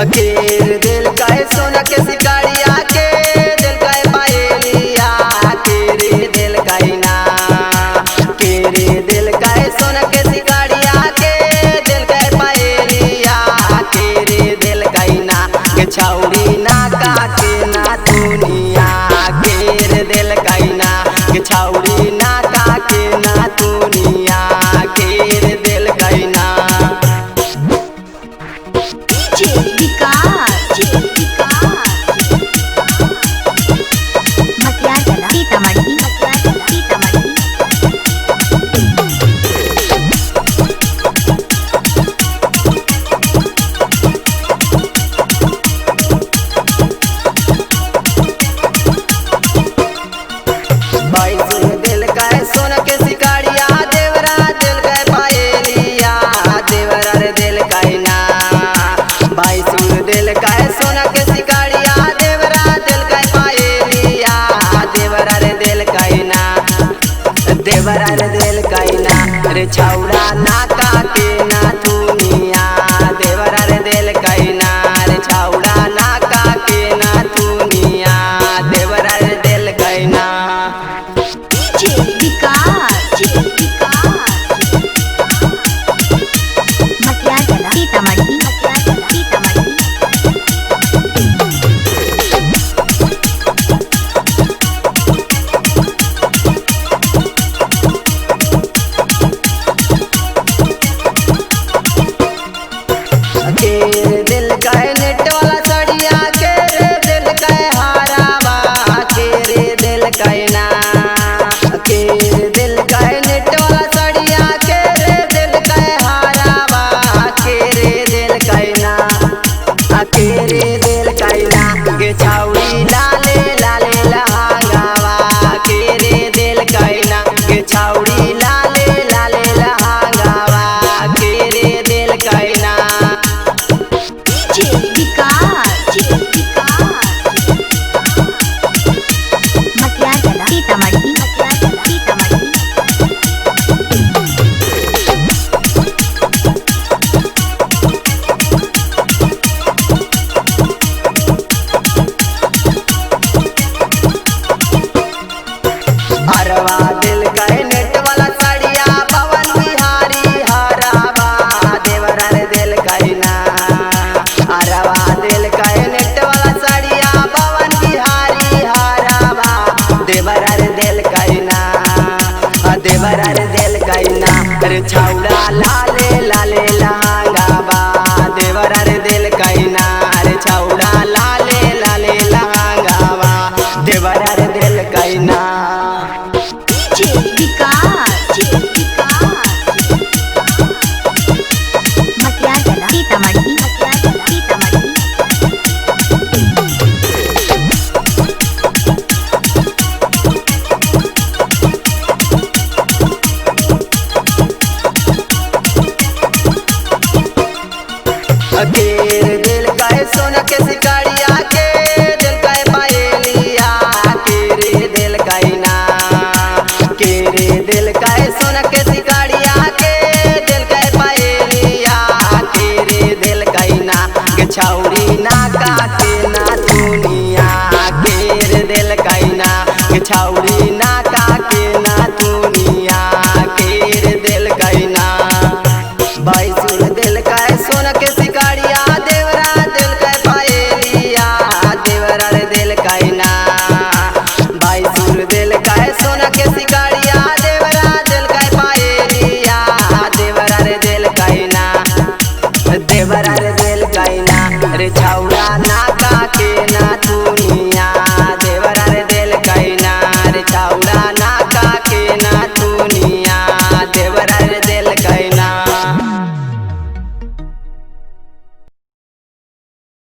अकेर दिल का सोना के सिकारिया के दिल का पायलिया के रे दिल का ना के रे दिल का सोना के सिकारिया के दिल का पायलिया के रे दिल का ना के छौड़ी ना काटे ना दुनिया के रे दिल का ना के छौड़ी ना काटे ना दुनिया के रे दिल का ना दिल का सोना के सिकारिया देवरा दिल का पायलिया देवरा रे दिल का ना भाई सुन दिल का सोना के सिकारिया देवरा दिल का पायलिया देवरा रे दिल का ना देवरा रे दिल का ना रे छौड़ा ना काटे ना दुनिया देवरा रे दिल का ना रे छौड़ा ना काटे ना दुनिया देवरा रे दिल का ना दिल का नेट वाला सड़िया के रे दिल का हारावा के रे दिल का ना के दिल का नेट वाला सड़िया के रे दिल का हारावा के रे दिल का ना के रे दिल का ना के छौड़ी लाले लाले लहंगावा के रे दिल का ना के छौड़ी लाले लाले लहंगावा के रे दिल का ना अरवा दिल का नेट वाला साड़िया पवन बिहारी हरावा देवरा रे दिल का ना अरवा दिल का नेट वाला साड़िया पवन बिहारी हरावा देवरा रे दिल का ना देवरा रे दिल का ना रे छौड़ा लाले लाले लहंगावा देवरा रे दिल का ना रे छौड़ा लाले लाले लहंगावा देवरा रे दिल का ना अकेर दिल का सोना के सिकारिया के दिल का पायलिया के रे दिल का ना के रे दिल का सोना के सिकारिया के दिल का पायलिया के रे दिल का ना के छौड़ी ना काटे ना दुनिया के रे दिल का ना के छौड़ी ना काटे ना दुनिया के रे दिल का ना भाई सुन दिल का सोना के सिकारिया देवरा दिल का पायलिया देवरा रे दिल का ना भाई सुन दिल का सोना के सिकारिया देवरा दिल का पायलिया देवरा रे दिल का ना देवरा रे दिल का ना रे छौड़ा ना